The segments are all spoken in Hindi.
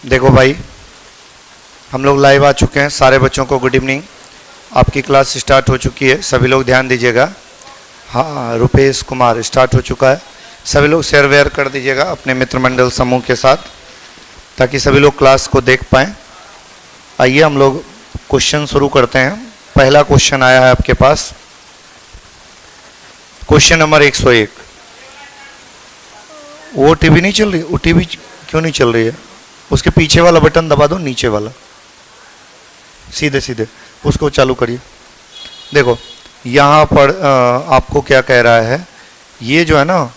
देखो भाई, हम लोग लाइव आ चुके हैं। सारे बच्चों को गुड इवनिंग। आपकी क्लास स्टार्ट हो चुकी है, सभी लोग ध्यान दीजिएगा। हाँ, रुपेश कुमार स्टार्ट हो चुका है। सभी लोग शेयर वेयर कर दीजिएगा अपने मित्र मंडल समूह के साथ, ताकि सभी लोग क्लास को देख पाएँ। आइए हम लोग क्वेश्चन शुरू करते हैं। पहला क्वेश्चन आया है आपके पास, क्वेश्चन नंबर 101। वो टीवी नहीं चल रही? वो टीवी क्यों नहीं चल रही है? उसके पीछे वाला बटन दबा दो, नीचे वाला, सीधे सीधे उसको चालू करिए। देखो यहाँ पर आपको क्या कह रहा है, ये जो है ना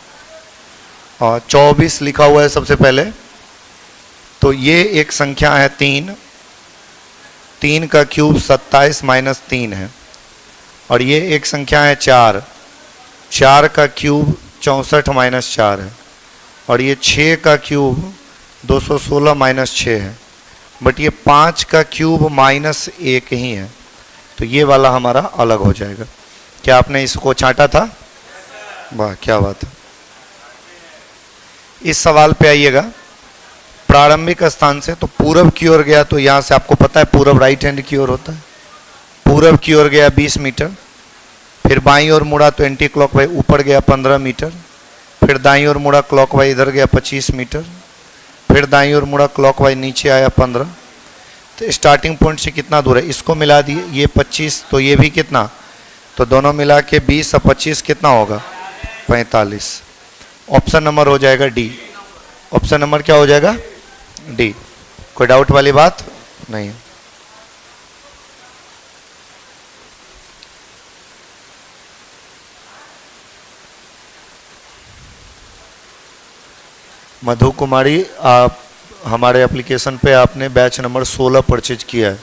24 लिखा हुआ है सबसे पहले। तो ये एक संख्या है 3, 3 का क्यूब 27 माइनस 3 है। और ये एक संख्या है 4, 4 का क्यूब 64 माइनस 4 है। और ये 6 का क्यूब 216 माइनस 6 है। बट ये 5 का क्यूब माइनस 1 ही है, तो ये वाला हमारा अलग हो जाएगा। क्या आपने इसको छांटा था? वाह, क्या बात है। इस सवाल पे आइएगा। प्रारंभिक स्थान से तो पूरब की ओर गया, तो यहाँ से आपको पता है पूरब राइट हैंड की ओर होता है। पूरब की ओर गया 20 मीटर, फिर बाईं ओर मुड़ा तो एंटी क्लॉकवाइज ऊपर गया 15 मीटर, फिर दाईं ओर मुड़ा क्लॉकवाइज इधर गया 25 मीटर, फिर दाईं ओर मुड़ा क्लॉकवाइज नीचे आया 15। तो स्टार्टिंग पॉइंट से कितना दूर है इसको मिला दिए, ये 25, तो ये भी कितना, तो दोनों मिला के 20 और 25 कितना होगा? 45। ऑप्शन नंबर हो जाएगा डी। ऑप्शन नंबर क्या हो जाएगा? डी। कोई डाउट वाली बात नहीं है। मधु कुमारी, आप हमारे एप्लीकेशन पे आपने बैच नंबर 16 परचेज किया है।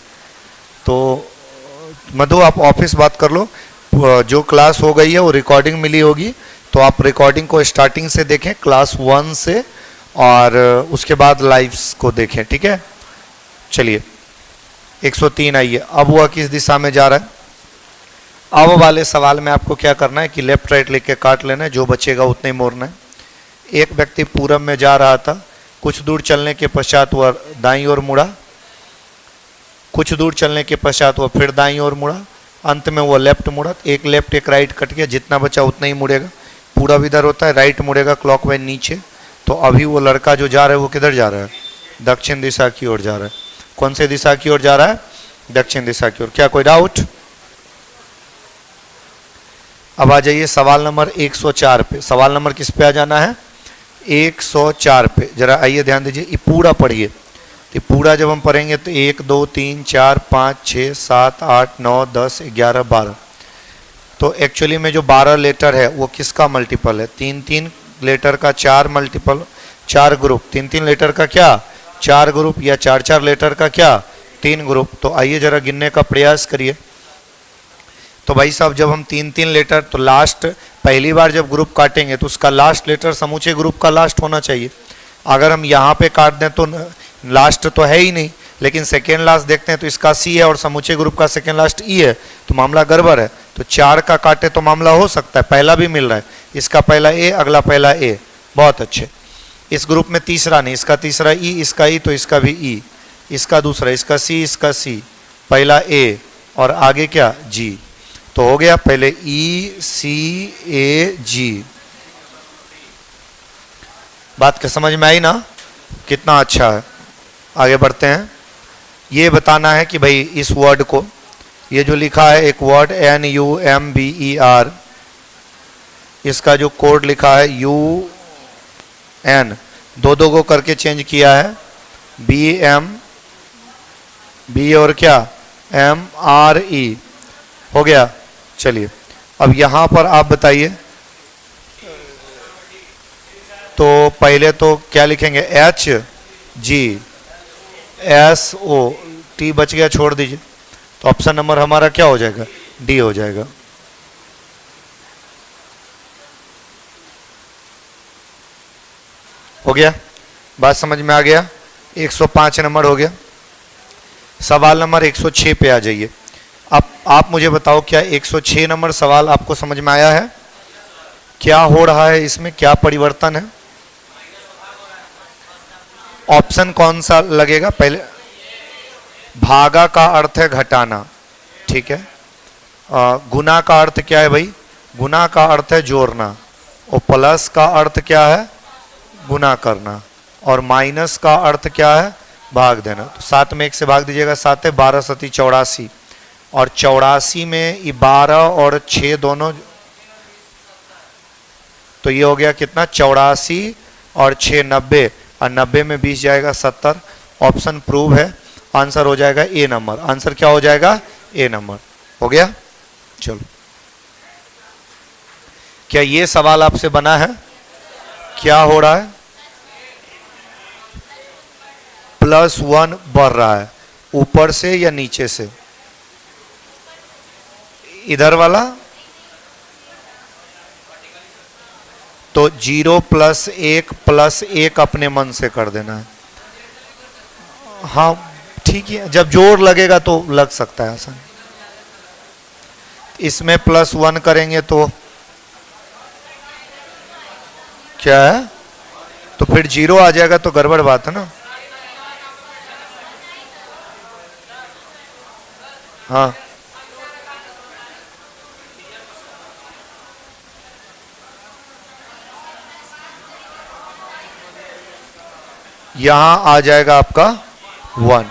तो मधु आप ऑफिस बात कर लो। जो क्लास हो गई है वो रिकॉर्डिंग मिली होगी, तो आप रिकॉर्डिंग को स्टार्टिंग से देखें क्लास 1 से, और उसके बाद लाइव्स को देखें, ठीक है। चलिए 103 आइए। अब वह किस दिशा में जा रहा है? अब वाले सवाल में आपको क्या करना है कि लेफ्ट राइट लिख के काट लेना है, जो बचेगा उतना ही मोड़ना है। एक व्यक्ति पूरब में जा रहा था, कुछ दूर चलने के पश्चात वह दाईं ओर मुड़ा, कुछ दूर चलने के पश्चात वह फिर दाईं ओर मुड़ा, अंत में वह लेफ्ट मुड़ा। एक लेफ्ट एक राइट कट गया, जितना बचा उतना ही मुड़ेगा। पूरब इधर होता है, राइट मुड़ेगा क्लॉकवाइज नीचे। तो अभी वो लड़का जो जा रहा है वो किधर जा रहा है? दक्षिण दिशा की ओर जा रहा है। कौन से दिशा की ओर जा रहा है? दक्षिण दिशा की ओर। क्या कोई डाउट? अब आ जाइए सवाल नंबर 104 पे। सवाल नंबर किस पे आ जाना है? 104 पे। जरा आइए ध्यान दीजिए, ये पूरा पढ़िए। तो पूरा जब हम पढ़ेंगे तो 1 2 3 4 5 6 7 8 9 10 11 12। तो एक्चुअली में जो 12 लेटर है वो किसका मल्टीपल है? 3 लेटर का 4 मल्टीपल, 4 ग्रुप। 3 लेटर का क्या? 4 ग्रुप, या 4 लेटर का क्या? 3 ग्रुप। तो आइए जरा गिनने का प्रयास करिए। तो भाई साहब जब हम 3 लेटर, तो लास्ट पहली बार जब ग्रुप काटेंगे तो उसका लास्ट लेटर समूचे ग्रुप का लास्ट होना चाहिए। अगर हम यहाँ पे काट दें तो लास्ट तो है ही नहीं, लेकिन सेकेंड लास्ट देखते हैं तो इसका सी है और समूचे ग्रुप का सेकेंड लास्ट ई है, तो मामला गड़बड़ है। तो 4 का काटे तो मामला हो सकता है, पहला भी मिल रहा है, इसका पहला ए, अगला पहला ए, बहुत अच्छे। इस ग्रुप में तीसरा नहीं, इसका तीसरा ई, इसका ई, तो इसका भी ई, इसका दूसरा, इसका सी, इसका सी, पहला ए और आगे क्या? जी। तो हो गया पहले ई सी ए जी। बात का समझ में आई ना? कितना अच्छा है। आगे बढ़ते हैं। ये बताना है कि भाई इस वर्ड को, ये जो लिखा है एक वर्ड NUMBER, इसका जो कोड लिखा है UN, दो को करके चेंज किया है, B और क्या MRE हो गया। चलिए अब यहां पर आप बताइए, तो पहले तो क्या लिखेंगे? HGSO, T बच गया, छोड़ दीजिए। तो ऑप्शन नंबर हमारा क्या हो जाएगा? डी हो जाएगा। हो गया? बात समझ में आ गया? 105 नंबर हो गया। सवाल नंबर 106 पे आ जाइए। अब आप मुझे बताओ, क्या 106 नंबर सवाल आपको समझ में आया है? क्या हो रहा है इसमें, क्या परिवर्तन है? ऑप्शन कौन सा लगेगा पहले? भागा का अर्थ है घटाना, ठीक है। गुना का अर्थ क्या है भाई? गुना का अर्थ है जोड़ना, और प्लस का अर्थ क्या है? गुना करना, और माइनस का अर्थ क्या है? भाग देना। तो 7 में 1 से भाग दीजिएगा, 7 है 12 सती 84, और 84 में ये 12 और 6 दोनों, तो ये हो गया कितना? 84 और 6 90, और 90 में 20 जाएगा 70। ऑप्शन प्रूव है, आंसर हो जाएगा ए नंबर। आंसर क्या हो जाएगा? ए नंबर। हो गया? चलो, क्या ये सवाल आपसे बना है? क्या हो रहा है? +1 बढ़ रहा है, ऊपर से या नीचे से? इधर वाला तो 0 + 1 अपने मन से कर देना है। हाँ ठीक है, जब जोर लगेगा तो लग सकता है आसान। इसमें +1 करेंगे तो क्या है? तो फिर 0 आ जाएगा, तो गड़बड़ बात है ना। हाँ, यहां आ जाएगा आपका 1।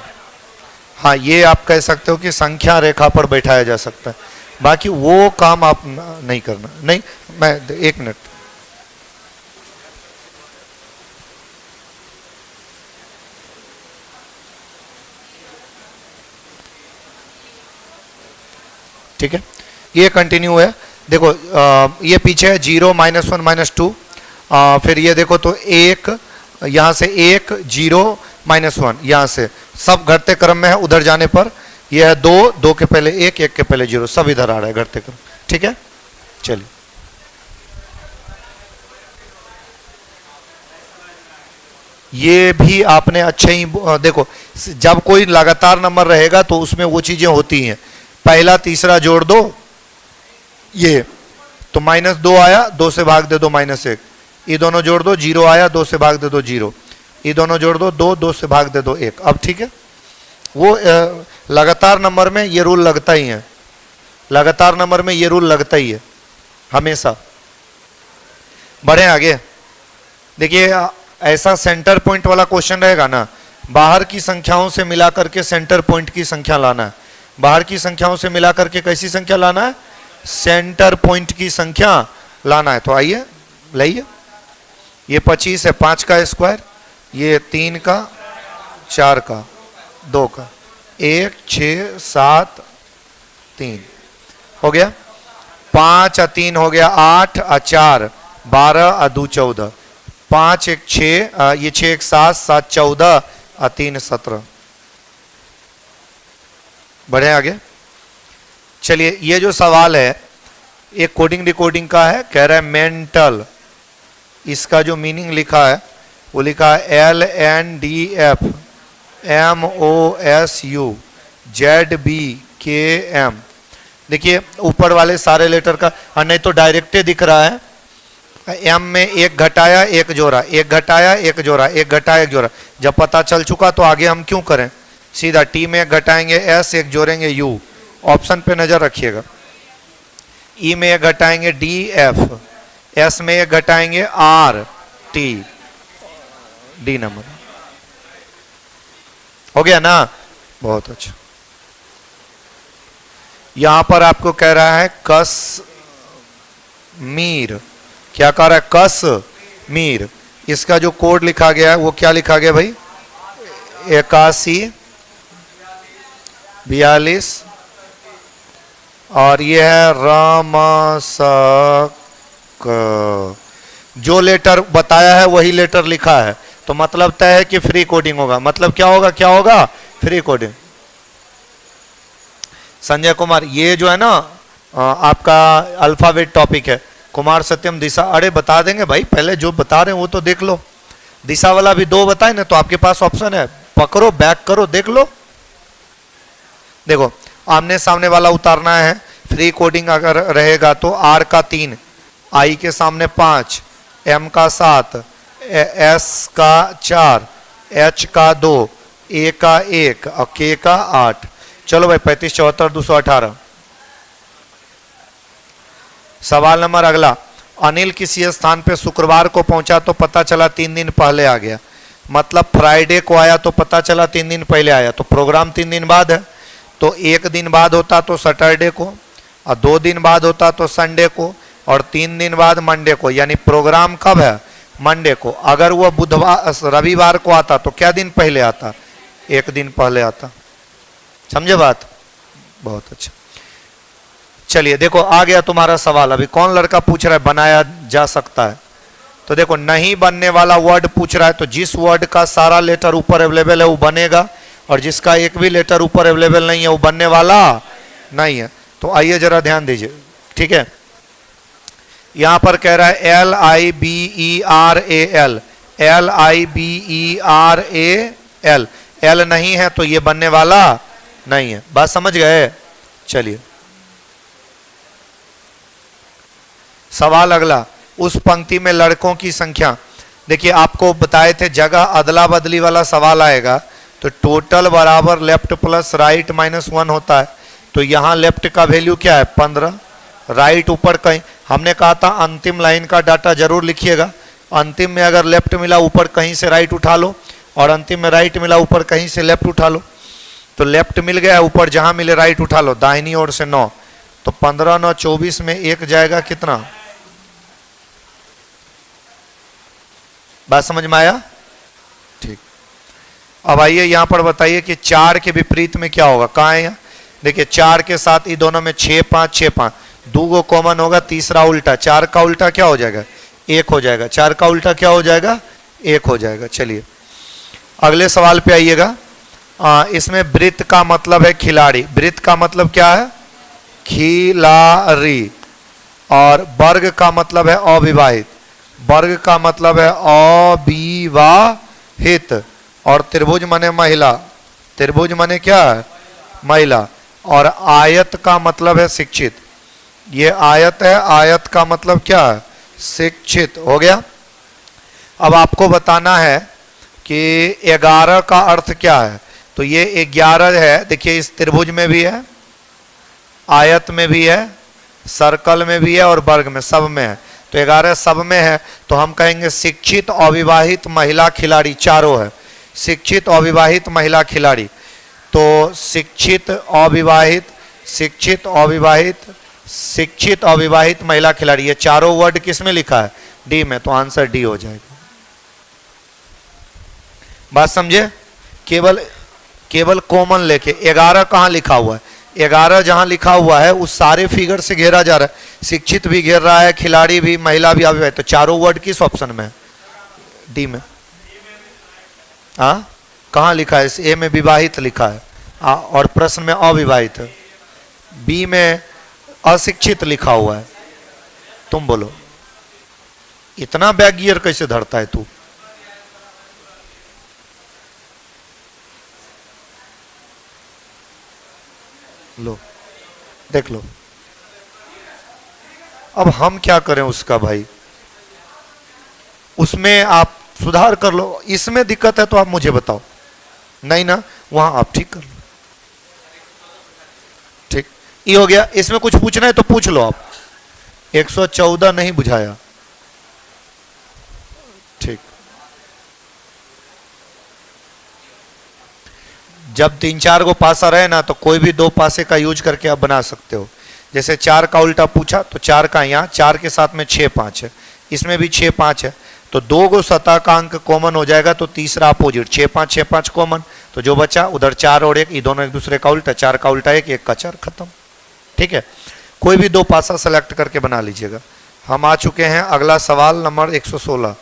हाँ, ये आप कह सकते हो कि संख्या रेखा पर बैठाया जा सकता है, बाकी वो काम आप नहीं करना। नहीं, मैं 1 मिनट, ठीक है, ये कंटिन्यू है। देखो ये पीछे है 0 -1 -2, फिर ये देखो तो 1, यहां से 1 0 -1, यहां से सब घटते क्रम में है। उधर जाने पर यह है 2, 2 के पहले 1, 1 के पहले 0, सब इधर आ रहा है घटते क्रम, ठीक है। चलिए, ये भी आपने अच्छे ही देखो, जब कोई लगातार नंबर रहेगा तो उसमें वो चीजें होती हैं। पहला तीसरा जोड़ दो, ये तो -2 आया, 2 से भाग दे दो -1, ये दोनों जोड़ दो, 0 आया, 2 से भाग दे दो 0, ये दोनों जोड़ दो 2, 2 से भाग दे दो 1। अब ठीक है, वो लगातार नंबर में ये रूल लगता ही है, लगातार नंबर में ये रूल लगता ही है हमेशा। बढ़े आगे, देखिए ऐसा सेंटर पॉइंट वाला क्वेश्चन रहेगा ना, बाहर की संख्याओं से मिला करके सेंटर पॉइंट की संख्या लाना है। बाहर की संख्याओं से मिला करके कैसी संख्या लाना है? सेंटर पॉइंट की संख्या लाना है। तो आइए लाइए, ये 25 है, 5 का स्क्वायर, ये 3 का, 4 का, 2 का, 1 6 7 3 हो गया, 5 और 3 हो गया 8 और 4 12 और 2 14, 5 1 6, ये 6 1 7 7 14 और 3 17। बढ़े आगे, चलिए ये जो सवाल है एक कोडिंग डिकोडिंग का है, कह रहा है मेंटल, इसका जो मीनिंग लिखा है वो लिखा है LNDF MOSU ZBKM। देखिए ऊपर वाले सारे लेटर का, नहीं तो डायरेक्ट दिख रहा है, एम में 1 घटाया 1 जोड़ा, 1 घटाया 1 जोड़ा, 1 घटाया 1 जोड़ा। जब पता चल चुका तो आगे हम क्यों करें, सीधा टी में 1 घटाएंगे S, 1 जोड़ेंगे U। ऑप्शन पे नजर रखिएगा, ई में 1 घटाएंगे DF, S में 1 घटाएंगे RT, डी नंबर। हो गया ना, बहुत अच्छा। यहां पर आपको कह रहा है कश्मीर, क्या कह रहा है? कश्मीर। इसका जो कोड लिखा गया है वो क्या लिखा गया भाई? 81 42, और ये है रामसक। जो लेटर बताया है वही लेटर लिखा है, तो मतलब तय है कि फ्री कोडिंग होगा। मतलब क्या होगा, क्या होगा? Free coding. संजय कुमार, ये जो है ना आपका अल्फाबेट टॉपिक है, कुमार सत्यम दिशा, अरे बता देंगे भाई, पहले जो बता रहे हैं वो तो देख लो। दिशा वाला भी 2 बताए ना, तो आपके पास ऑप्शन है, पकड़ो बैक करो देख लो। देखो आमने सामने वाला उतारना है, फ्री कोडिंग अगर रहेगा तो R का 3, I के सामने 5, M का 7, S का 4, H का 2, A का 1 और K का 8। चलो भाई 35 74 218। सवाल नंबर अगला, अनिल किसी स्थान पे शुक्रवार को पहुंचा तो पता चला 3 दिन पहले आ गया, मतलब फ्राइडे को आया तो पता चला 3 दिन पहले आया, तो प्रोग्राम 3 दिन बाद है, तो 1 दिन बाद होता तो सैटरडे को, और 2 दिन बाद होता तो संडे को, और 3 दिन बाद मंडे को, यानी प्रोग्राम कब है? मंडे को। अगर वह बुधवार रविवार को आता तो क्या दिन पहले आता? 1 दिन पहले आता। समझे बात? बहुत अच्छा। चलिए देखो आ गया तुम्हारा सवाल। अभी कौन लड़का पूछ रहा है बनाया जा सकता है? तो देखो नहीं बनने वाला वर्ड पूछ रहा है, तो जिस वर्ड का सारा लेटर ऊपर अवेलेबल है वो बनेगा, और जिसका एक भी लेटर ऊपर अवेलेबल नहीं है वो बनने वाला नहीं है। तो आइए जरा ध्यान दीजिए, ठीक है। यहां पर कह रहा है LIBERAL, LIBERAL, एल नहीं है तो ये बनने वाला नहीं है। बात समझ गए? चलिए सवाल अगला, उस पंक्ति में लड़कों की संख्या। देखिए आपको बताए थे जगह अदला बदली वाला सवाल आएगा तो टोटल बराबर लेफ्ट प्लस राइट -1 होता है। तो यहां लेफ्ट का वैल्यू क्या है? 15, राइट ऊपर कहीं। हमने कहा था अंतिम लाइन का डाटा जरूर लिखिएगा। अंतिम में अगर लेफ्ट मिला ऊपर कहीं से राइट उठा लो, और अंतिम में राइट मिला ऊपर कहीं से लेफ्ट उठा लो। तो लेफ्ट मिल गया, ऊपर जहां मिले राइट उठा लो, दाहिनी ओर से 9। तो 15 9 24 में 1 जाएगा कितना? बात समझ में आया? ठीक। अब आइए यहां पर बताइए कि 4 के विपरीत में क्या होगा? कहां है यहाँ? देखिए 4 के साथ ये दोनों में 6 5 6 5, 2 को कॉमन होगा, तीसरा उल्टा। 4 का उल्टा क्या हो जाएगा? 1 हो जाएगा। 4 का उल्टा क्या हो जाएगा? 1 हो जाएगा। चलिए अगले सवाल पे आइएगा। इसमें वृत्त का मतलब है खिलाड़ी। वृत्त का मतलब क्या है? खिलाड़ी। और वर्ग का मतलब है अविवाहित। वर्ग का मतलब है अविवाहित। और त्रिभुज माने महिला। त्रिभुज माने क्या है? महिला। और आयत का मतलब है शिक्षित। ये आयत है, आयत का मतलब क्या है? शिक्षित। हो गया। अब आपको बताना है कि 11 का अर्थ क्या है। तो ये 11 है, देखिए इस त्रिभुज में भी है, आयत में भी है, सर्कल में भी है और वर्ग में, सब में है। तो 11 सब में है, तो हम कहेंगे शिक्षित अविवाहित महिला खिलाड़ी, चारों है। शिक्षित अविवाहित महिला खिलाड़ी। तो शिक्षित अविवाहित, शिक्षित अविवाहित, शिक्षित अविवाहित महिला खिलाड़ी, ये चारों वर्ड किस में लिखा है? डी में। तो आंसर डी हो जाएगा। बात समझे? केवल कॉमन लेके 11 कहां लिखा हुआ है? 11 जहां लिखा हुआ है उस सारे फिगर से घेरा जा रहा है। शिक्षित भी घेर रहा है, खिलाड़ी भी, महिला भी, अविवाहित। तो चारों वर्ड किस ऑप्शन में? डी में। हाँ कहां लिखा है? ए में विवाहित लिखा है, और प्रश्न में अविवाहित है। बी में अशिक्षित लिखा हुआ है। तुम बोलो इतना बैक गियर कैसे धरता है तू? लो देख लो। अब हम क्या करें उसका भाई? उसमें आप सुधार कर लो। इसमें दिक्कत है तो आप मुझे बताओ। नहीं ना, वहां आप ठीक कर लो। ठीक, ये हो गया। इसमें कुछ पूछना है तो पूछ लो आप। 114 नहीं बुझाया? ठीक। जब 3 4 को पासा रहे ना तो कोई भी 2 पासे का यूज करके आप बना सकते हो। जैसे 4 का उल्टा पूछा तो 4 का यहाँ 4 के साथ में 6 5 है, इसमें भी 6 5 है, तो 2 को सतह का अंक कॉमन हो जाएगा, तो तीसरा अपोजिट 6 5 कॉमन, तो जो बचा उधर 4 और 1, ये दोनों एक दूसरे का उल्टा। 4 का उल्टा 1, 1 का 4, खत्म। ठीक है, कोई भी 2 पासा सेलेक्ट करके बना लीजिएगा। हम आ चुके हैं अगला सवाल नंबर 116।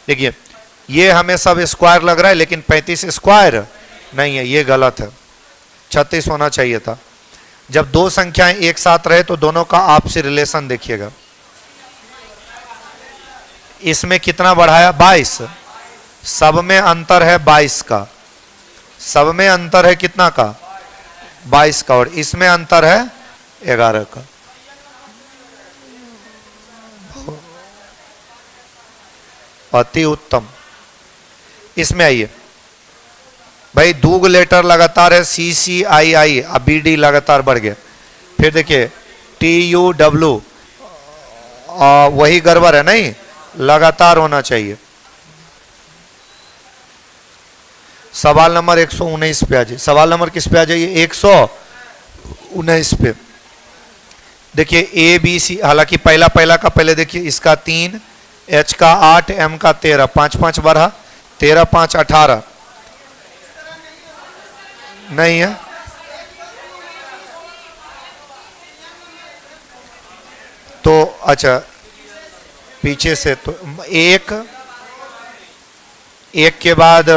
देखिए ये हमें सब स्क्वायर लग रहा है, लेकिन 35 स्क्वायर नहीं है, ये गलत है। 36 होना चाहिए था। जब 2 संख्याएं एक साथ रहे तो दोनों का आपसी रिलेशन देखिएगा। इसमें कितना बढ़ाया? 22। सब में अंतर है 22 का। सब में अंतर है कितना का? 22 का। और इसमें अंतर है 11 का। अति उत्तम। इसमें आइए भाई, दो लेटर लगातार है, सी सी आई आई, अब बी डी लगातार बढ़ गया। फिर देखिए टी यू डब्ल्यू, वही गड़बड़ है, नहीं लगातार होना चाहिए। सवाल नंबर 119 पे आ जाइए। सवाल नंबर किस पे आ जाइए? 119 पे। देखिए ए बी सी, हालांकि पहला पहला का पहले देखिए, इसका 3, एच का 8, एम का 13, 5 5 बढ़ा, 13 5 18, नहीं है। तो अच्छा पीछे से तो एक के बाद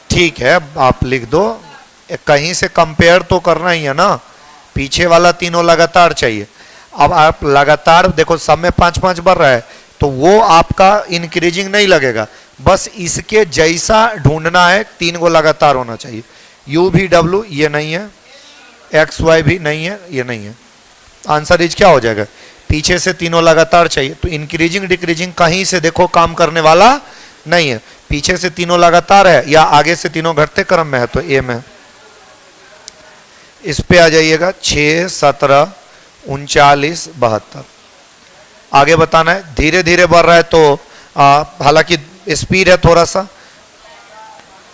ठीक है, आप लिख दो, कहीं से कंपेयर तो करना ही है ना, पीछे वाला तीनों लगातार चाहिए। अब आप लगातार देखो, सब में 5 5 बढ़ रहा है, तो वो आपका इंक्रीजिंग नहीं लगेगा, बस इसके जैसा ढूंढना है, 3 को लगातार होना चाहिए। यू भी डब्ल्यू, ये नहीं है, एक्स वाई भी नहीं है, ये नहीं है। आंसर इज क्या हो जाएगा? पीछे से तीनों लगातार चाहिए, तो इंक्रीजिंग डिक्रीजिंग कहीं से देखो काम करने वाला नहीं है। पीछे से तीनों लगातार है या आगे से तीनों घटते क्रम में है, तो ए में। इस पे आ जाइएगा 6 17 39 72। आगे बताना है, धीरे धीरे बढ़ रहा है, तो हालांकि स्पीड है थोड़ा सा,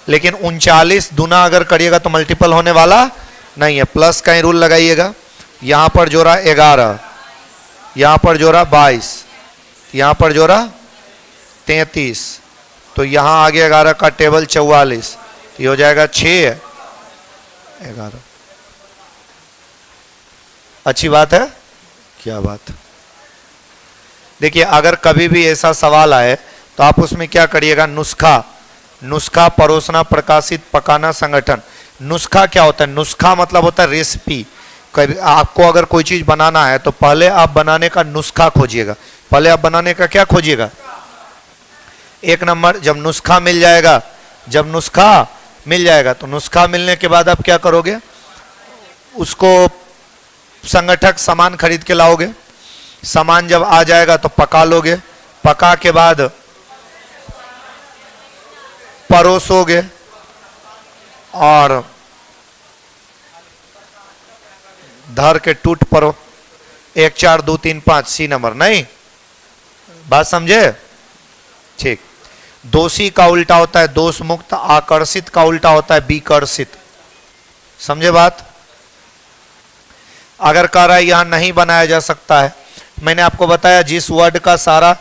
लेकिन 39 दुना अगर करिएगा तो मल्टीपल होने वाला नहीं है। प्लस का ही रूल लगाइएगा। यहां पर जोड़ा 11, यहां पर जोड़ा 22, यहां पर जोड़ा 33, तो यहां आगे 11 का टेबल 44, तो ये हो जाएगा 6 11। अच्छी बात है, क्या बात। देखिए अगर कभी भी ऐसा सवाल आए तो आप उसमें क्या करिएगा, नुस्खा परोसना, प्रकाशित, पकाना, संगठन। नुस्खा क्या होता है? नुस्खा मतलब होता है रेसिपी। आपको अगर कोई चीज बनाना है तो पहले आप बनाने का नुस्खा खोजिएगा। पहले आप बनाने का क्या खोजिएगा? 1 नंबर। जब नुस्खा मिल जाएगा, तो नुस्खा मिलने के बाद आप क्या करोगे? उसको संगठक सामान खरीद के लाओगे। सामान जब आ जाएगा तो पका लोगे। पका के बाद परोसोगे और धर के टूट परो। 1 4 2 3 5 सी नंबर। नहीं, बात समझे? ठीक। दोषी का उल्टा होता है दोष मुक्त, आकर्षित का उल्टा होता है विकर्षित। समझे बात? अगर कह रहा है यहां नहीं बनाया जा सकता है, मैंने आपको बताया जिस वर्ड का सारा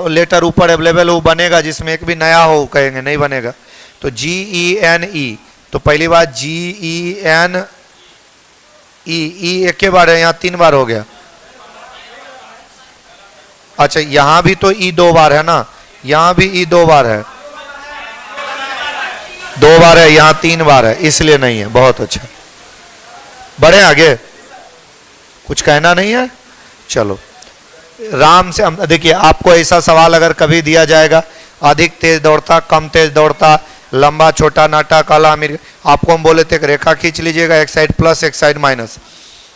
लेटर ऊपर अवेलेबल हो बनेगा, जिसमें एक भी नया हो कहेंगे नहीं बनेगा। तो GENE, तो पहली बात GENE, एक के बार है, यहां 3 बार हो गया। अच्छा यहां भी तो ई 2 बार है ना, यहां भी ई 2 बार है, 2 बार है, यहां 3 बार है, इसलिए नहीं है। बहुत अच्छा, बढ़े आगे। कुछ कहना नहीं है? चलो राम से हम देखिए, आपको ऐसा सवाल अगर कभी दिया जाएगा, अधिक तेज दौड़ता, कम तेज दौड़ता, लंबा छोटा नाटा काला अमीर, आपको हम बोले थे एक रेखा खींच लीजिएगा, एक साइड प्लस एक साइड माइनस।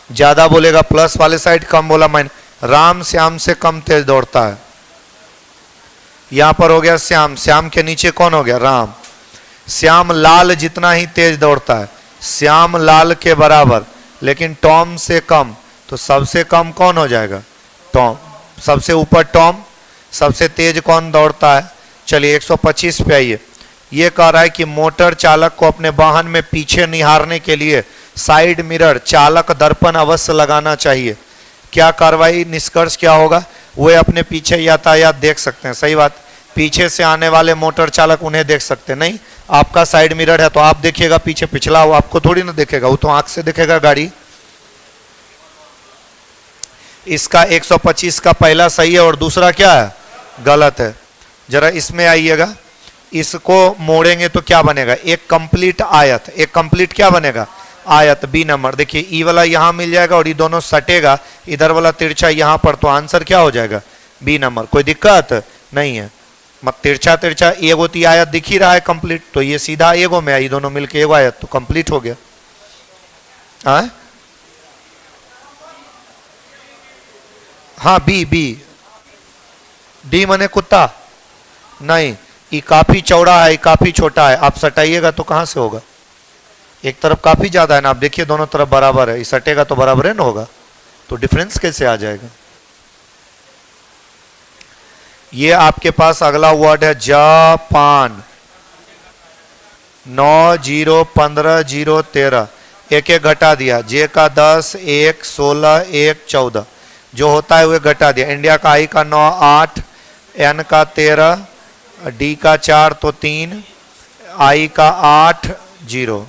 ज्यादा बोलेगा प्लस वाले साइड, कम बोला माइनस। राम श्याम से कम तेज दौड़ता है। यहां पर हो गया श्याम, श्याम के नीचे कौन हो गया? राम। श्याम लाल जितना ही तेज दौड़ता है, श्याम लाल के बराबर, लेकिन टॉम से कम, तो सबसे कम कौन हो जाएगा? टॉम। सबसे ऊपर टॉम। सबसे तेज कौन दौड़ता है? चलिए 125 पे आइए। ये कह रहा है कि मोटर चालक को अपने वाहन में पीछे निहारने के लिए साइड मिरर, चालक दर्पण अवश्य लगाना चाहिए। क्या कार्रवाई, निष्कर्ष क्या होगा? वे अपने पीछे यातायात देख सकते हैं। सही बात, पीछे से आने वाले मोटर चालक उन्हें देख सकते नहीं। आपका साइड मिरर है तो आप देखिएगा पीछे, पिछला वो आपको थोड़ी ना देखेगा, वो तो आंख से देखेगा गाड़ी। इसका 125 का पहला सही है और दूसरा क्या है? गलत है। जरा इसमें आइएगा, इसको मोड़ेंगे तो क्या बनेगा? एक कंप्लीट आयत। एक कंप्लीट क्या बनेगा? आयत। B number. देखिए ई वाला यहां मिल जाएगा और ये दोनों सटेगा, इधर वाला तिरछा यहां पर, तो आंसर क्या हो जाएगा? B number. कोई दिक्कत नहीं है। मत तिरछा तिरछा एगो ती आयत दिख ही रहा है कंप्लीट, तो ये सीधा एगो में आई, दोनों मिलके एगो आयत, तो कंप्लीट हो गया। हाँ बी, बी डी मने कुत्ता। नहीं, ये काफी चौड़ा है, ये काफी छोटा है, आप सटाइएगा तो कहां से होगा? एक तरफ काफी ज्यादा है ना, आप देखिए दोनों तरफ बराबर है, ये सटेगा तो बराबर है ना होगा, तो डिफरेंस कैसे आ जाएगा? ये आपके पास अगला वर्ड है जापान। 9 0 15 0 13, एक एक घटा दिया, जे का 10, 1 16, 1 14, जो होता है वह घटा दिया। इंडिया का आई का 9 8, एन का 13, डी का 4 तो 3, आई का 8 0,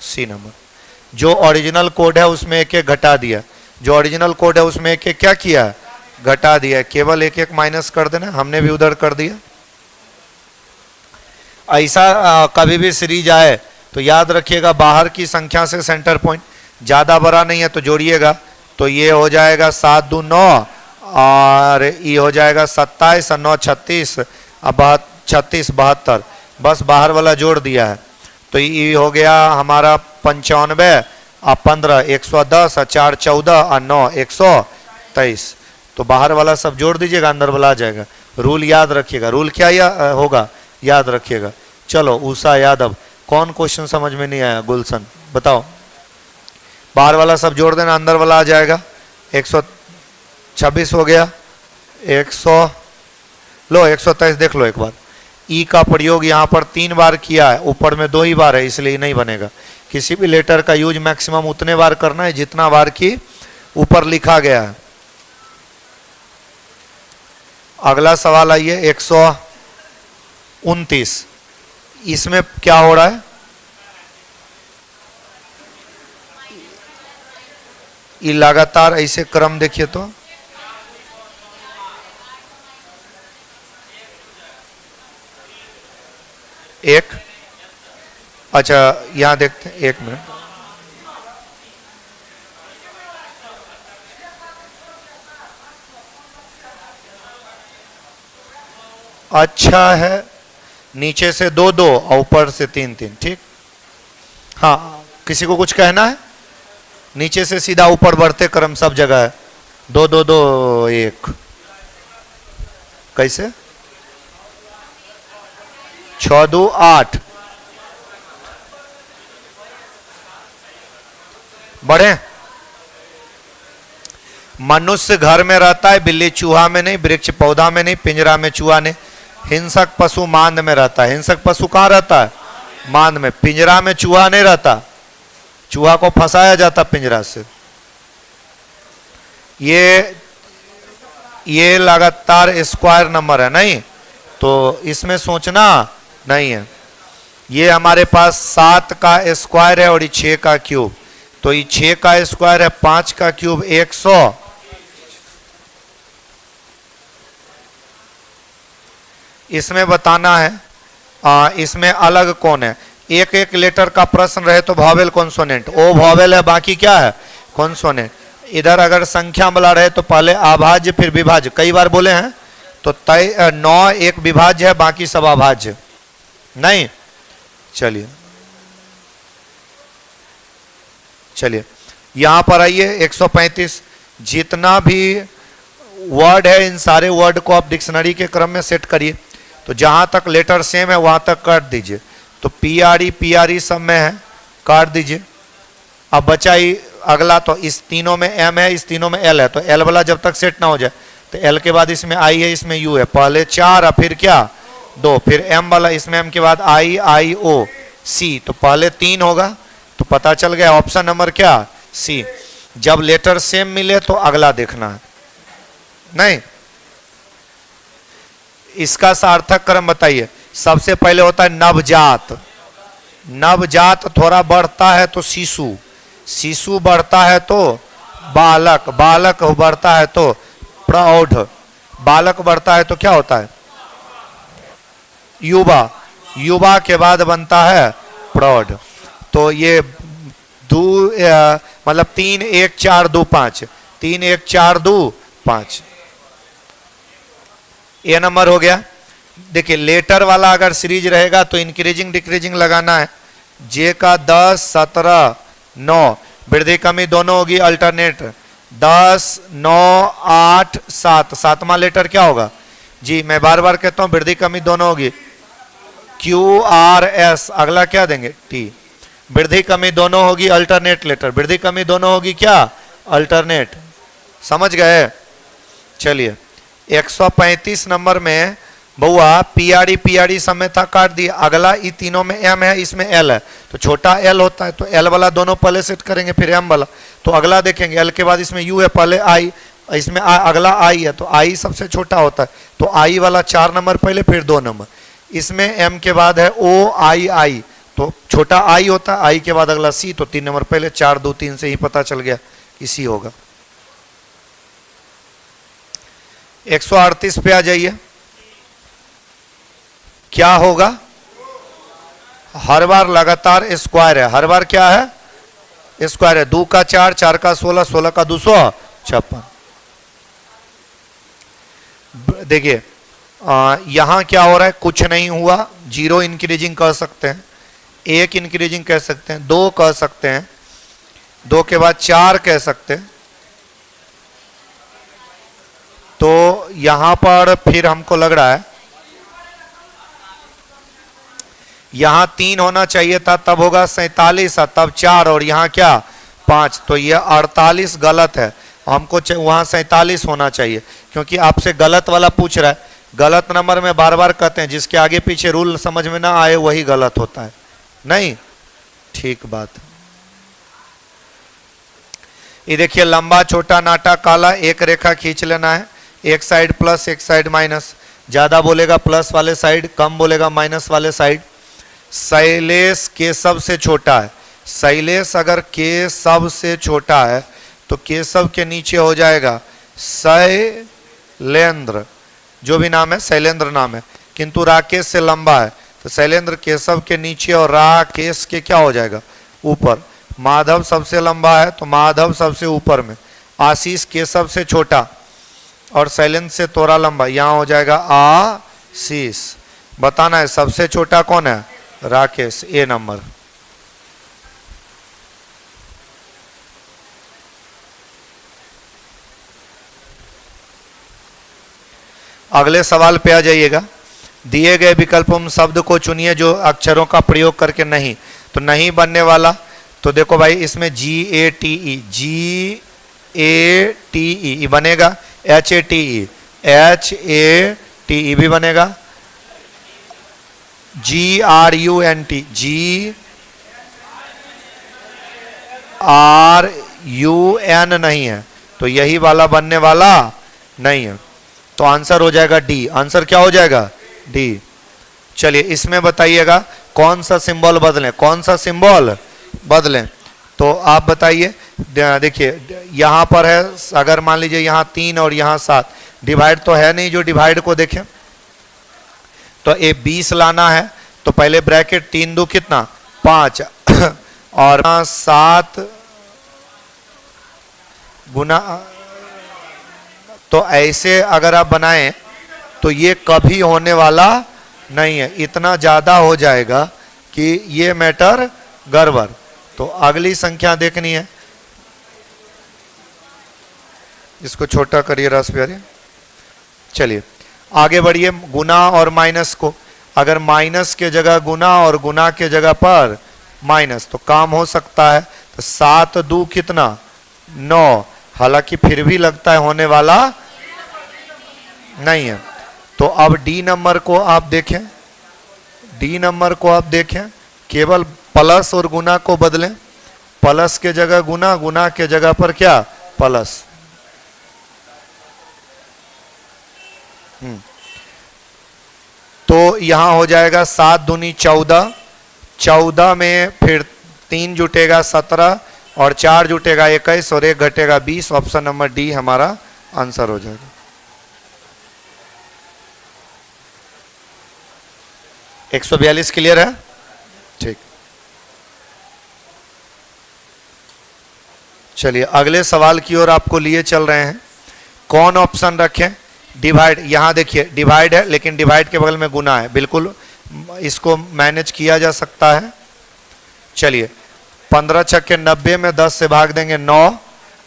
सी नंबर। जो ओरिजिनल कोड है उसमें एक एक घटा दिया, जो ओरिजिनल कोड है उसमें एक एक क्या किया? घटा दिया, केवल एक एक माइनस कर देना, हमने भी उधर कर दिया। ऐसा कभी भी सीरीज आए तो याद रखिएगा बाहर की संख्या से सेंटर पॉइंट ज्यादा बड़ा नहीं है तो जोड़िएगा, तो ये हो जाएगा 7 2 9 और ये हो जाएगा 27 और 9 36, अब 36 72, बस बाहर वाला जोड़ दिया है, तो ये हो गया हमारा 95 और 15 110 और 4 14 और 9 123, तो बाहर वाला सब जोड़ दीजिएगा, अंदर वाला आ जाएगा। रूल याद रखिएगा, रूल क्या होगा याद रखिएगा। चलो उषा यादव, कौन क्वेश्चन समझ में नहीं आया? गुलशन बताओ। बाहर वाला सब जोड़ देना, अंदर वाला आ जाएगा। 126 हो गया, 100 लो 123 देख लो एक बार। ई का प्रयोग यहाँ पर 3 बार किया है, ऊपर में 2 ही बार है इसलिए नहीं बनेगा। किसी भी लेटर का यूज मैक्सिमम उतने बार करना है जितना बार की ऊपर लिखा गया है। अगला सवाल आइए 129, इसमें क्या हो रहा है? ये लगातार ऐसे क्रम देखिए तो एक, अच्छा यहां देखते हैं, एक मिनट, अच्छा है, नीचे से 2 2 और ऊपर से 3 3, ठीक। हाँ, किसी को कुछ कहना है? नीचे से सीधा ऊपर बढ़ते क्रम सब जगह है, 2 2 2 1, कैसे? 6 2 8, बढ़े। मनुष्य घर में रहता है, बिल्ली चूहा में नहीं, वृक्ष पौधा में नहीं, पिंजरा में चूहा नहीं, हिंसक पशु मांद में रहता है। हिंसक पशु कहां रहता है? मांद में। पिंजरा में चूहा नहीं रहता, चूहा को फंसाया जाता पिंजरा से। ये लगातार स्क्वायर नंबर है नहीं, तो इसमें सोचना नहीं है। ये हमारे पास 7 का स्क्वायर है और ये 6 का क्यूब, तो ये 6 का स्क्वायर है, 5 का क्यूब 100, इसमें बताना है इसमें अलग कौन है। एक एक लेटर का प्रश्न रहे तो वॉवेल कॉन्सोनेंट, ओ वॉवेल है, बाकी क्या है? कॉन्सोनेंट। इधर अगर संख्या वाला रहे तो पहले अभाज्य फिर विभाज्य, कई बार बोले हैं, तो 9 एक विभाज्य है, बाकी सब अभाज्य नहीं। चलिए चलिए यहां पर आइए 135, जितना भी वर्ड है इन सारे वर्ड को आप डिक्शनरी के क्रम में सेट करिए, तो जहां तक लेटर सेम है वहां तक काट दीजिए, तो पीआरई सब में है, काट दीजिए। अब बचा ही अगला, तो इस तीनों में एम है, इस तीनों में एल है, तो एल वाला जब तक सेट ना हो जाए, तो एल के बाद इसमें आई है, इसमें यू है, पहले 4 और फिर क्या 2, फिर एम वाला, इसमें एम के बाद आई ओ सी, तो पहले 3 होगा, तो पता चल गया ऑप्शन नंबर क्या? सी। जब लेटर सेम मिले तो अगला देखना है नहीं। इसका सार्थक क्रम बताइए। सबसे पहले होता है नवजात, नवजात थोड़ा बढ़ता है तो शिशु, शिशु बढ़ता है तो बालक, बालक बढ़ता है तो प्रौढ़, बालक बढ़ता है तो क्या होता है? युवा, युवा के बाद बनता है प्रौढ़। तो ये मतलब 3 1 4 2 5, 3 1 4 2 5, ये नंबर हो गया। देखिए लेटर वाला अगर सीरीज रहेगा तो इंक्रीजिंग डिक्रीजिंग लगाना है। जे का 10 17 9, वृद्धि कमी दोनों होगी अल्टरनेट, 10 9 8 7, सातवां लेटर क्या होगा? जी मैं बार बार कहता हूं वृद्धि कमी दोनों होगी। क्यू आर एस, अगला क्या देंगे टी। वृद्धि कमी दोनों होगी अल्टरनेट लेटर, वृद्धि कमी दोनों होगी क्या अल्टरनेट, समझ गए। चलिए 135 नंबर में बउआ पीआरडी पीआरडी समय था काट दिया, अगला ई तीनों में एम है इसमें एल है, तो छोटा एल होता है तो एल वाला दोनों पहले सेट करेंगे फिर एम वाला। तो अगला देखेंगे एल के बाद इसमें यू है पहले आई, इसमें अगला आई है तो आई सबसे छोटा होता है, तो आई वाला 4 नंबर पहले फिर 2 नंबर। इसमें एम के बाद है ओ आई आई, तो छोटा आई होता है, आई के बाद अगला सी, तो 3 नंबर पहले, 4 2 3 से ही पता चल गया इसी होगा। 138 पे आ जाइए, क्या होगा, हर बार लगातार स्क्वायर है, हर बार क्या है स्क्वायर है, 2 का 4, 4 का 16, 16 का 256। देखिए यहां क्या हो रहा है, कुछ नहीं हुआ, 0 इंक्रीजिंग कह सकते हैं, 1 इंक्रीजिंग कह सकते हैं, 2 कह सकते हैं, 2 के बाद 4 कह सकते हैं। तो यहां पर फिर हमको लग रहा है यहां 3 होना चाहिए था, तब होगा 47, तब 4 और यहां क्या 5, तो यह 48 गलत है, हमको वहां 47 होना चाहिए, क्योंकि आपसे गलत वाला पूछ रहा है। गलत नंबर में बार बार कहते हैं जिसके आगे पीछे रूल समझ में ना आए वही गलत होता है, नहीं ठीक बात। ये देखिए लंबा छोटा नाटा काला, एक रेखा खींच लेना है, एक साइड प्लस एक साइड माइनस, ज्यादा बोलेगा प्लस वाले साइड, कम बोलेगा माइनस वाले साइड। शैलेश केशव से छोटा है, शैलेश अगर केशव से छोटा है तो केशव के नीचे हो जाएगा शैलेंद्र, जो भी नाम है शैलेंद्र नाम है, किंतु राकेश से लंबा है तो शैलेंद्र केशव के नीचे और राकेश के क्या हो जाएगा ऊपर। माधव सबसे लंबा है तो माधव सबसे ऊपर में, आशीष केशव से छोटा और शैलेंद्र से थोड़ा लंबा, यहां हो जाएगा आशीष। बताना है सबसे छोटा कौन है, राकेश, ए नंबर। अगले सवाल पे आ जाइएगा, दिए गए विकल्पों में शब्द को चुनिए जो अक्षरों का प्रयोग करके नहीं, तो नहीं बनने वाला, तो देखो भाई इसमें GATE, GATE बनेगा, HATE, HATE भी बनेगा, GRUNT, GRUN नहीं है, तो यही वाला बनने वाला नहीं है, तो आंसर हो जाएगा डी। आंसर क्या हो जाएगा डी। चलिए इसमें बताइएगा कौन सा सिंबल बदलें, कौन सा सिंबल बदलें, तो आप बताइए। देखिए यहां पर है, अगर मान लीजिए यहां 3 और यहां 7, डिवाइड तो है नहीं, जो डिवाइड को देखें तो ये 20 लाना है, तो पहले ब्रैकेट 3 2 कितना 5 और 7 गुना, तो ऐसे अगर आप बनाएं तो ये कभी होने वाला नहीं है, इतना ज्यादा हो जाएगा कि ये मैटर गड़बड़। तो अगली संख्या देखनी है, इसको छोटा करिए रस प्यारे। चलिए आगे बढ़िए, गुना और माइनस को, अगर माइनस के जगह गुना और गुना के जगह पर माइनस तो काम हो सकता है, तो 7 2 कितना 9, हालांकि फिर भी लगता है होने वाला नहीं है। तो अब डी नंबर को आप देखें, डी नंबर को आप देखें, केवल प्लस और गुना को बदलें, प्लस के जगह गुना, गुना के जगह पर क्या प्लस। तो यहां हो जाएगा 7 दूनी 14, 14 में फिर 3 जुटेगा 17 और 4 जुटेगा 21 और 1 घटेगा 20। ऑप्शन नंबर डी हमारा आंसर हो जाएगा। 142 क्लियर है, ठीक। चलिए अगले सवाल की ओर आपको लिए चल रहे हैं। कौन ऑप्शन रखें, डिवाइड, यहां देखिए डिवाइड है लेकिन डिवाइड के बगल में गुना है, बिल्कुल इसको मैनेज किया जा सकता है। चलिए 15 छक्के 90 में 10 से भाग देंगे 9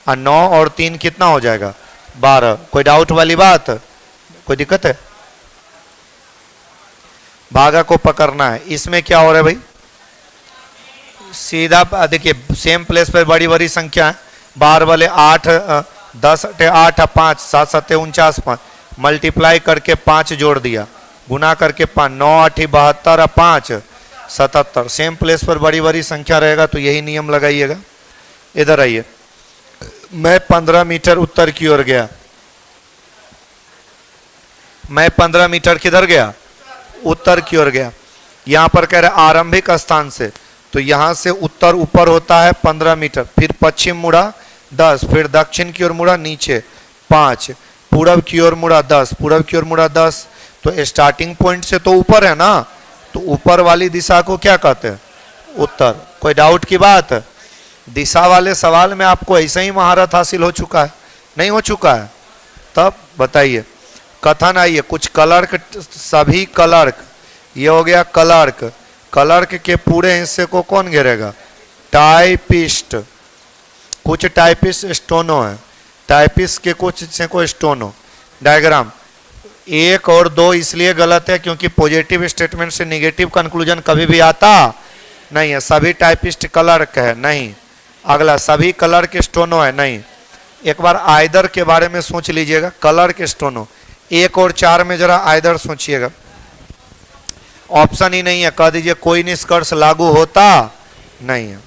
और 9 और 3 कितना हो जाएगा 12। कोई डाउट वाली बात, कोई दिक्कत है, भागा को पकड़ना है। इसमें क्या हो रहा है भाई, सीधा देखिए सेम प्लेस पर बड़ी बड़ी संख्या है, बाहर वाले 8 10 8 5 7 7 49 5 मल्टीप्लाई करके 5 जोड़ दिया, गुना करके 5 9 8 72 5 77। सेम प्लेस पर बड़ी बड़ी संख्या रहेगा तो यही नियम लगाइएगा। इधर आइए, मैं 15 मीटर उत्तर की ओर गया, मैं 15 मीटर किधर गया, उत्तर की ओर गया। यहां पर कह रहे आरंभिक स्थान से, तो यहां से उत्तर ऊपर होता है 15 मीटर, फिर पश्चिम मुड़ा 10, फिर दक्षिण की ओर मुड़ा नीचे 5, पूरब की ओर मुड़ा 10, पूरब की ओर मुड़ा 10। तो स्टार्टिंग पॉइंट से तो ऊपर है ना, तो ऊपर वाली दिशा को क्या कहते हैं, उत्तर। कोई डाउट की बात? दिशा वाले सवाल में आपको ऐसे ही महारत हासिल हो चुका है, नहीं हो चुका है? तब बताइए। कथन आइए, कुछ क्लर्क, सभी क्लर्क, ये हो गया क्लर्क, क्लर्क के पूरे हिस्से को कौन घेरेगा, टाइपिस्ट। कुछ टाइपिस्ट स्टोनो है, टाइपिस्ट के कुछ हिस्से को स्टोनो। डायग्राम 1 और 2 इसलिए गलत है क्योंकि पॉजिटिव स्टेटमेंट से नेगेटिव कंक्लूजन कभी भी आता नहीं है। सभी टाइपिस्ट क्लर्क है, नहीं। अगला, सभी क्लर्क स्टोनो है, नहीं। एक बार आइदर के बारे में सोच लीजिएगा, क्लर्क स्टोनो। 1 और 4 में जरा आइदर सोचिएगा, ऑप्शन ही नहीं है, कह दीजिए कोई निष्कर्ष लागू होता नहीं है।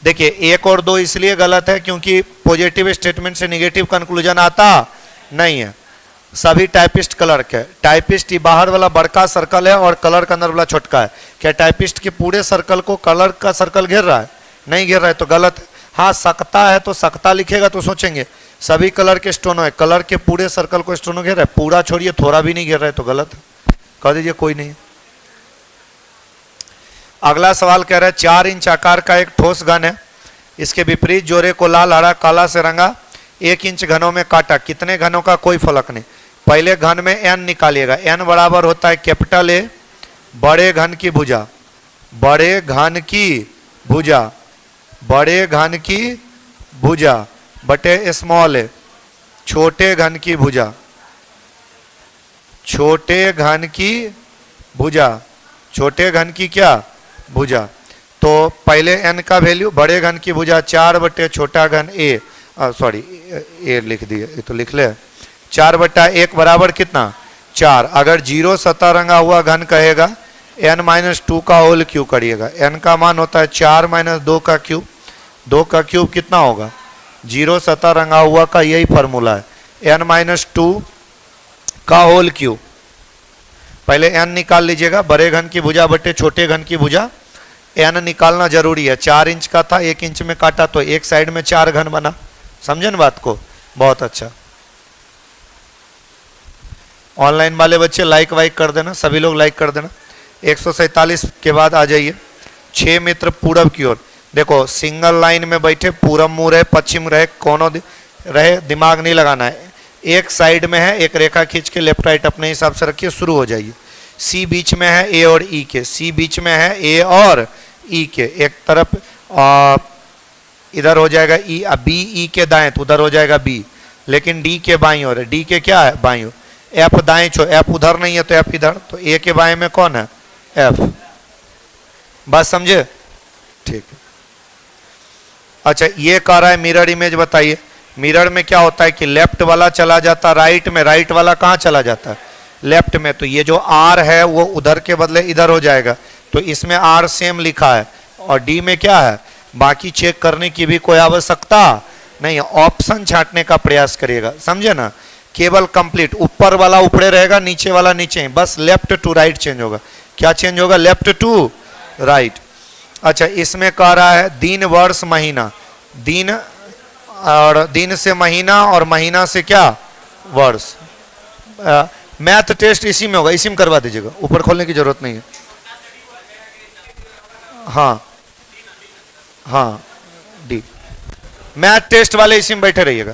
देखिए 1 और 2 इसलिए गलत है क्योंकि पॉजिटिव स्टेटमेंट से नेगेटिव कंक्लूजन आता नहीं है। सभी टाइपिस्ट क्लर्क है। टाइपिस्ट ही बाहर वाला बड़का सर्कल है और क्लर्क अंदर वाला छोटका है। क्या टाइपिस्ट के पूरे सर्कल को क्लर्क का सर्कल घेर रहा है? नहीं घेर रहा है, तो गलत है। हाँ सकता है, तो सकता लिखेगा तो सोचेंगे सभी कलर के स्टोनो है, कलर के पूरे सर्कल को स्टोनो घेर रहा है, पूरा छोड़िए थोड़ा भी नहीं घेर रहा है तो गलत है, कह दीजिए कोई नहीं। अगला सवाल कह रहा है 4 इंच आकार का एक ठोस घन है, इसके विपरीत जोरे को लाल हरा काला से रंगा, 1 इंच घनों में काटा, कितने घनों का कोई फर्क नहीं। पहले घन में n निकालिएगा, n बराबर होता है कैपिटल ए बड़े घन की भुजा, बड़े घन की भुजा, बड़े घन की भुजा बटे स्मॉल ए छोटे घन की भुजा, छोटे घन की भुजा, छोटे घन की क्या भुजा। तो पहले n का वैल्यू बड़े घन की भुजा 4 बटे छोटा घन ए, सॉरी ए लिख दिए, ये तो लिख ले, 4 बटा 1 बराबर कितना 4। अगर 0 सतह रंगा हुआ घन कहेगा n-2 का होल क्यूब करिएगा, n का मान होता है 4 - 2 का क्यूब, 2 का क्यूब कितना होगा 0 सतह रंगा हुआ का यही फॉर्मूला है n-2 का होल क्यूब। पहले n निकाल लीजिएगा, बड़े घन की भुजा बटे छोटे घन की भुजा, n निकालना जरूरी है। 4 इंच का था, 1 इंच में काटा तो एक साइड में 4 घन बना, समझे ना बात को, बहुत अच्छा। ऑनलाइन वाले बच्चे लाइक वाइक कर देना, सभी लोग लाइक कर देना। 147 के बाद आ जाइए 6 मित्र पूरब की ओर, देखो सिंगल लाइन में बैठे, पूरब मुंह रहे पश्चिम रहे कोनो रहे, दिमाग नहीं लगाना है, एक साइड में है, एक रेखा खींच के लेफ्ट राइट अपने हिसाब से रखिए, शुरू हो जाइए। सी बीच में है ए और ई के, सी बीच में है ए और ई के, एक तरफ इधर हो जाएगा ई, बी ई के दाएं तो उधर हो जाएगा बी, लेकिन डी के बाईं ओर है, डी के क्या है बाईं ओर, एफ दाएं छो, एफ उधर नहीं है तो एफ इधर, तो ए के बाएं में कौन है एफ, बात समझे, ठीक है। अच्छा ये कह रहा है मिरर इमेज बताइए, मिरर में क्या होता है कि लेफ्ट वाला चला जाता राइट में, राइट वाला कहाँ चला जाता है लेफ्ट में, तो ये जो आर है वो उधर के बदले इधर हो जाएगा, तो इसमें आर सेम लिखा है और डी में क्या है, बाकी चेक करने की भी कोई आवश्यकता नहीं है, ऑप्शन छांटने का प्रयास करिएगा, समझे ना, केवल कंप्लीट, ऊपर वाला ऊपरे रहेगा, नीचे वाला नीचे, बस लेफ्ट टू राइट चेंज होगा, क्या चेंज होगा लेफ्ट टू राइट। अच्छा इसमें कह रहा है दिन वर्ष महीना, दिन और दिन से महीना और महीना से क्या वर्ष, मैथ टेस्ट इसी में होगा, इसी में करवा दीजिएगा, ऊपर खोलने की जरूरत नहीं है। हाँ हाँ डी, मैथ टेस्ट वाले इसी में बैठे रहिएगा।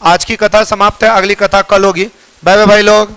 आज की कथा समाप्त है, अगली कथा कल होगी। बाय बाय भाई लोग।